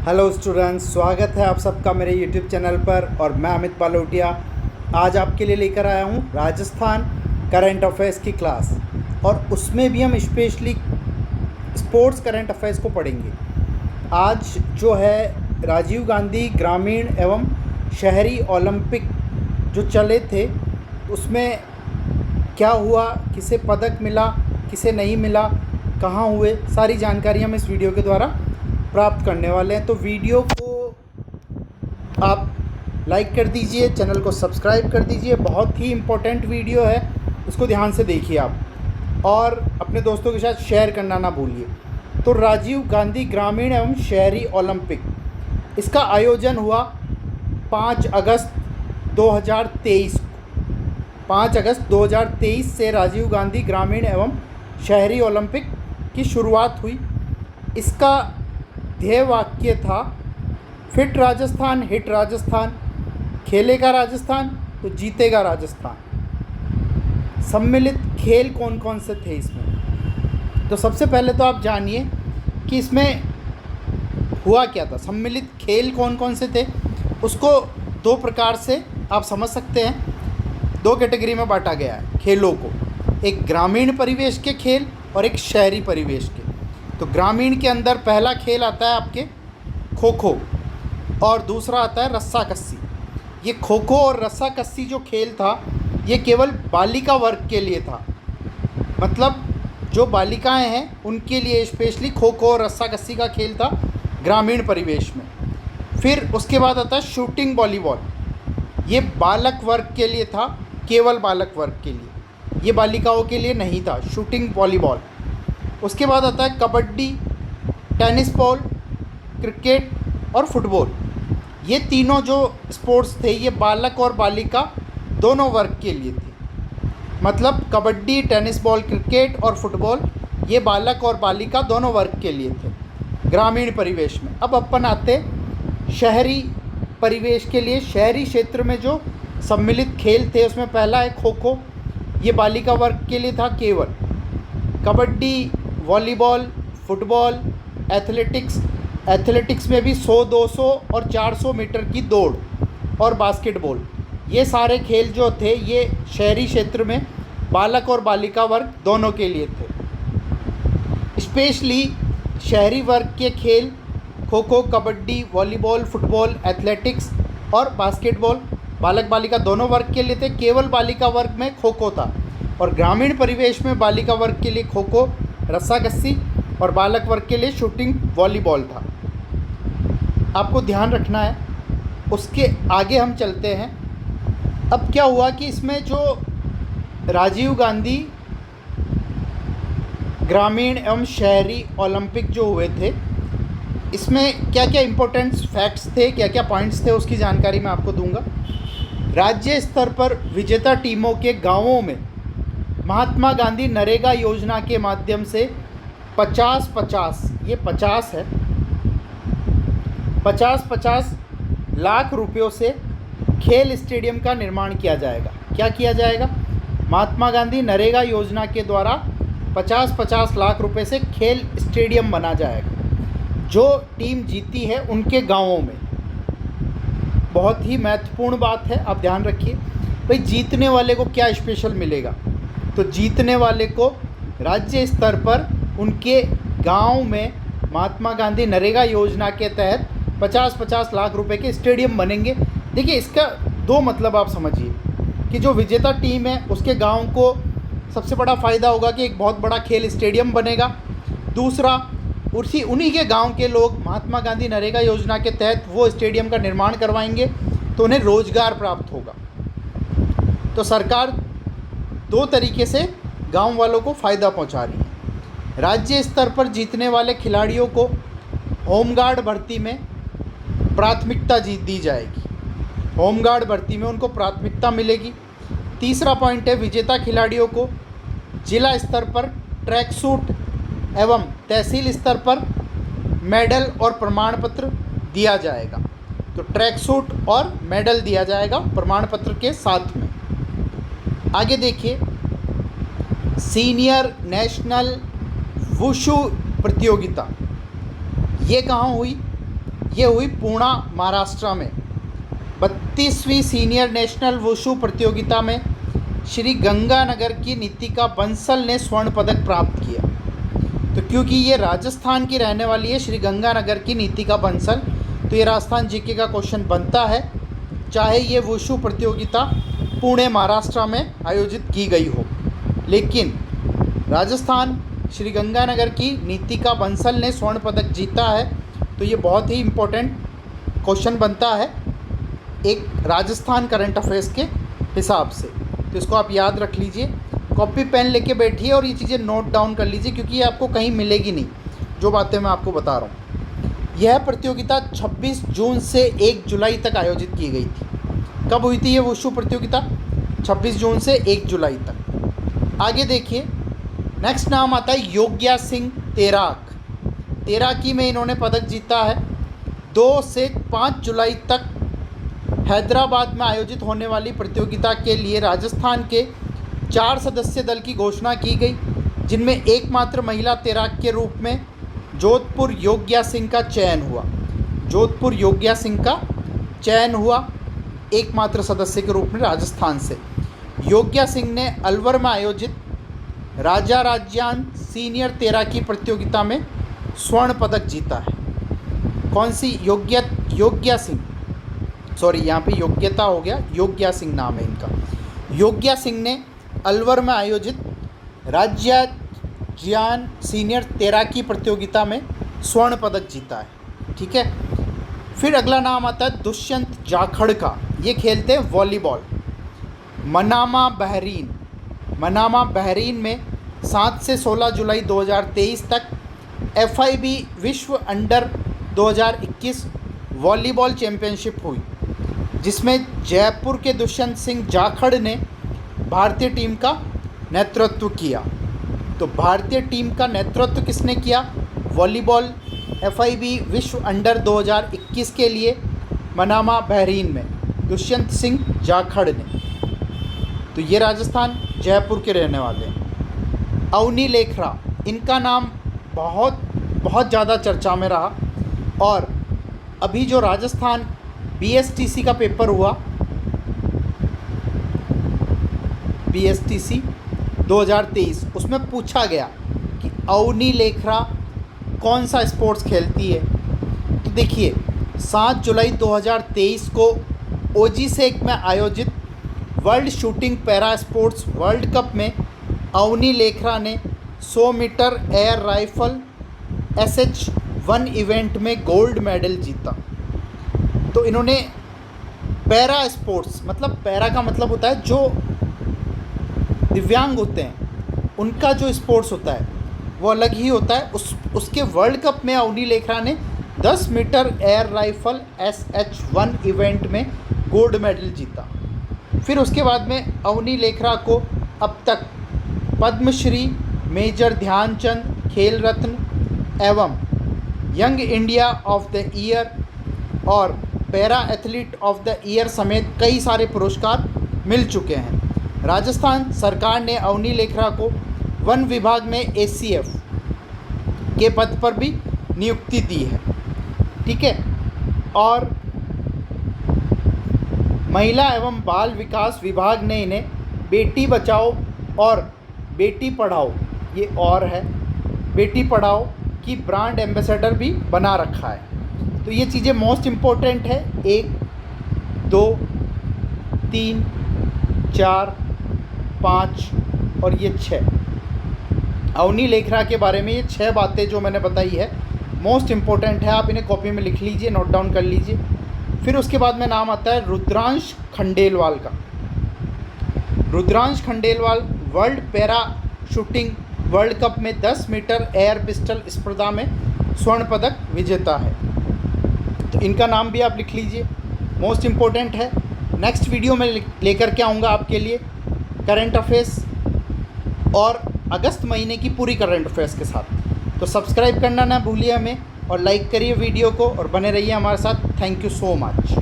Hello students, स्वागत है आप सबका मेरे यूट्यूब चैनल पर। और मैं अमित बालोटिया आज आपके लिए लेकर आया हूँ राजस्थान करंट अफेयर्स की क्लास। और उसमें भी हम स्पेशली स्पोर्ट्स करंट अफेयर्स को पढ़ेंगे। आज जो है राजीव गांधी ग्रामीण एवं शहरी ओलंपिक जो चले थे उसमें क्या हुआ, किसे पदक मिला, किसे नहीं मिला, कहाँ हुए, सारी जानकारी हम इस वीडियो के द्वारा प्राप्त करने वाले हैं। तो वीडियो को आप लाइक कर दीजिए, चैनल को सब्सक्राइब कर दीजिए। बहुत ही इम्पोर्टेंट वीडियो है, इसको ध्यान से देखिए आप और अपने दोस्तों के साथ शेयर करना ना भूलिए। तो राजीव गांधी ग्रामीण एवं शहरी ओलंपिक, इसका आयोजन हुआ 5 अगस्त 2023 को। 5 अगस्त 2023 से राजीव गांधी ग्रामीण एवं शहरी ओलंपिक की शुरुआत हुई। इसका ध्येय वाक्य था फिट राजस्थान, हिट राजस्थान, खेलेगा राजस्थान तो जीतेगा राजस्थान। सम्मिलित खेल कौन कौन से थे इसमें, तो सबसे पहले तो आप जानिए कि इसमें हुआ क्या था। सम्मिलित खेल कौन कौन से थे उसको दो प्रकार से आप समझ सकते हैं। दो कैटेगरी में बांटा गया है खेलों को, एक ग्रामीण परिवेश के खेल और एक शहरी परिवेश के। तो ग्रामीण के अंदर पहला खेल आता है आपके खो खो और दूसरा आता है रस्सा कस्सी। ये खो खो और रस्सा कस्सी जो खेल था ये केवल बालिका वर्ग के लिए था, मतलब जो बालिकाएं हैं उनके लिए स्पेशली खो खो और रस्सा कस्सी का खेल था ग्रामीण परिवेश में। फिर उसके बाद आता है शूटिंग वॉलीबॉल, ये बालक वर्ग के लिए था, केवल बालक वर्ग के लिए, ये बालिकाओं के लिए नहीं था शूटिंग वॉलीबॉल। उसके बाद आता है कबड्डी, टेनिस बॉल, क्रिकेट और फुटबॉल। ये तीनों जो स्पोर्ट्स थे ये बालक और बालिका दोनों वर्ग के लिए थे। मतलब कबड्डी, टेनिस बॉल, क्रिकेट और फुटबॉल ये बालक और बालिका दोनों वर्ग के लिए थे ग्रामीण परिवेश में। अब अपन आते शहरी परिवेश के लिए। शहरी क्षेत्र में जो सम्मिलित खेल थे उसमें पहला है खो खो, ये बालिका वर्ग के लिए था केवल। कबड्डी, वॉलीबॉल, फुटबॉल, एथलेटिक्स में भी 100, 200 और 400 मीटर की दौड़ और बास्केटबॉल, ये सारे खेल जो थे ये शहरी क्षेत्र में बालक और बालिका वर्ग दोनों के लिए थे। स्पेशली शहरी वर्ग के खेल kho kho, kabaddi, volleyball, football, athletics और बास्केटबॉल बालक बालिका दोनों वर्ग के लिए थे। केवल बालिका वर्ग में खो खो था और ग्रामीण परिवेश में बालिका वर्ग के लिए खो खो, रस्साकस्सी और बालक वर्ग के लिए शूटिंग वॉलीबॉल था। आपको ध्यान रखना है। उसके आगे हम चलते हैं। अब क्या हुआ कि इसमें जो राजीव गांधी ग्रामीण एवं शहरी ओलंपिक जो हुए थे इसमें क्या क्या इम्पोर्टेंट फैक्ट्स थे, क्या क्या पॉइंट्स थे, उसकी जानकारी मैं आपको दूंगा। राज्य स्तर पर विजेता टीमों के गांवों में महात्मा गांधी नरेगा योजना के माध्यम से 50-50, ये 50 है, 50-50 लाख रुपयों से खेल स्टेडियम का निर्माण किया जाएगा। क्या किया जाएगा? महात्मा गांधी नरेगा योजना के द्वारा 50-50 लाख रुपए से खेल स्टेडियम बना जाएगा जो टीम जीती है उनके गांवों में। बहुत ही महत्वपूर्ण बात है, आप ध्यान रखिए। भाई जीतने वाले को क्या स्पेशल मिलेगा? तो जीतने वाले को राज्य स्तर पर उनके गांव में महात्मा गांधी नरेगा योजना के तहत 50-50 लाख रुपए के स्टेडियम बनेंगे। देखिए इसका दो मतलब आप समझिए कि जो विजेता टीम है उसके गांव को सबसे बड़ा फ़ायदा होगा कि एक बहुत बड़ा खेल स्टेडियम बनेगा। दूसरा, उन्हीं के गांव के लोग महात्मा गांधी नरेगा योजना के तहत वो स्टेडियम का निर्माण करवाएंगे तो उन्हें रोजगार प्राप्त होगा। तो सरकार दो तरीके से गांव वालों को फ़ायदा पहुंचा रही है। राज्य स्तर पर जीतने वाले खिलाड़ियों को होमगार्ड भर्ती में प्राथमिकता दी जाएगी, होमगार्ड भर्ती में उनको प्राथमिकता मिलेगी। तीसरा पॉइंट है विजेता खिलाड़ियों को जिला स्तर पर ट्रैक सूट एवं तहसील स्तर पर मेडल और प्रमाण पत्र दिया जाएगा। तो ट्रैक सूट और मेडल दिया जाएगा प्रमाण पत्र के साथ में। आगे देखिए, सीनियर नेशनल वुशु प्रतियोगिता ये कहाँ हुई? ये हुई पुणे महाराष्ट्र में। 32वीं सीनियर नेशनल वुशु प्रतियोगिता में श्री गंगानगर की नितिका बंसल ने स्वर्ण पदक प्राप्त किया। तो क्योंकि ये राजस्थान की रहने वाली है श्री गंगानगर की नितिका बंसल, तो ये राजस्थान जीके का क्वेश्चन बनता है, चाहे ये वुशु प्रतियोगिता पुणे महाराष्ट्र में आयोजित की गई हो। लेकिन राजस्थान श्री गंगानगर की नितिका बंसल ने स्वर्ण पदक जीता है, तो ये बहुत ही इम्पोर्टेंट क्वेश्चन बनता है एक राजस्थान करंट अफेयर्स के हिसाब से। तो इसको आप याद रख लीजिए, कॉपी पेन लेके बैठिए और ये चीज़ें नोट डाउन कर लीजिए, क्योंकि ये आपको कहीं मिलेगी नहीं जो बातें मैं आपको बता रहा हूँ। यह प्रतियोगिता 26 जून से 1 जुलाई तक आयोजित की गई थी। कब हुई थी ये वुशु प्रतियोगिता? 26 जून से 1 जुलाई तक। आगे देखिए, नेक्स्ट नाम आता है योग्या सिंह तैराकी में इन्होंने पदक जीता है। 2 से 5 जुलाई तक हैदराबाद में आयोजित होने वाली प्रतियोगिता के लिए राजस्थान के 4 सदस्यीय दल की घोषणा की गई, जिनमें एकमात्र महिला तैराक के रूप में जोधपुर योग्या सिंह का चयन हुआ एकमात्र सदस्य के रूप में राजस्थान से। योग्या सिंह ने अलवर में आयोजित राजा राज्यान सीनियर तैराकी प्रतियोगिता में स्वर्ण पदक जीता है। कौन सी? योग्या सिंह, सॉरी यहाँ पे योग्यता हो गया, योग्या सिंह नाम है इनका। योग्या सिंह ने अलवर में आयोजित राज्यान सीनियर तैराकी प्रतियोगिता में स्वर्ण पदक जीता है। ठीक है, फिर अगला नाम आता है दुष्यंत जाखड़ का। ये खेलते हैं वॉलीबॉल। मनामा बहरीन में 7 से 16 जुलाई 2023 तक FIB विश्व अंडर 2021 वॉलीबॉल चैंपियनशिप हुई, जिसमें जयपुर के दुष्यंत सिंह जाखड़ ने भारतीय टीम का नेतृत्व किया। तो भारतीय टीम का नेतृत्व किसने किया? वॉलीबॉल FIB विश्व अंडर 2021 के लिए मनामा बहरीन में दुष्यंत सिंह जाखड़ ने। तो ये राजस्थान जयपुर के रहने वाले हैं। अवनी लेखरा, इनका नाम बहुत ज़्यादा चर्चा में रहा, और अभी जो राजस्थान BSTC का पेपर हुआ, BSTC 2023, उसमें पूछा गया कि अवनी लेखरा कौन सा स्पोर्ट्स खेलती है। तो देखिए, 7 जुलाई 2023 को ओजीसेक में आयोजित world shooting para sports world cup में अवनी लेखरा ने 100 metre air rifle SH1 event में गोल्ड मेडल जीता। तो इन्होंने पैरा स्पोर्ट्स, मतलब पैरा का मतलब होता है जो दिव्यांग होते हैं उनका जो स्पोर्ट्स होता है वो अलग ही होता है। उसके वर्ल्ड कप में अवनी लेखरा ने 10 metre air rifle SH1 event में गोल्ड मेडल जीता। फिर उसके बाद में अवनी लेखरा को अब तक पद्मश्री, मेजर ध्यानचंद खेल रत्न एवं young India of the year और para athlete of the year समेत कई सारे पुरस्कार मिल चुके हैं। राजस्थान सरकार ने अवनी लेखरा को वन विभाग में ACF के पद पर भी नियुक्ति दी है। ठीक है, और महिला एवं बाल विकास विभाग ने इन्हें बेटी बचाओ और बेटी पढ़ाओ, ये और है, बेटी पढ़ाओ की ब्रांड एम्बेसडर भी बना रखा है। तो ये चीज़ें मोस्ट इम्पोर्टेंट है। 1, 2, 3, 4, 5 और ये 6 अवनी लेखरा के बारे में ये 6 बातें जो मैंने बताई है मोस्ट इम्पोर्टेंट है। आप इन्हें कॉपी में लिख लीजिए, नोट डाउन कर लीजिए। फिर उसके बाद में नाम आता है रुद्रांश खंडेलवाल का। Rudransh Khandelwal world para shooting world cup में 10 मीटर एयर पिस्टल स्पर्धा में स्वर्ण पदक विजेता है। तो इनका नाम भी आप लिख लीजिए, मोस्ट इम्पोर्टेंट है। नेक्स्ट वीडियो में लेकर के आऊँगा आपके लिए करंट अफेयर्स और अगस्त महीने की पूरी करंट अफेयर्स के साथ। तो सब्सक्राइब करना ना भूलिए हमें और लाइक करिए वीडियो को और बने रहिए हमारे साथ। Thank you so much.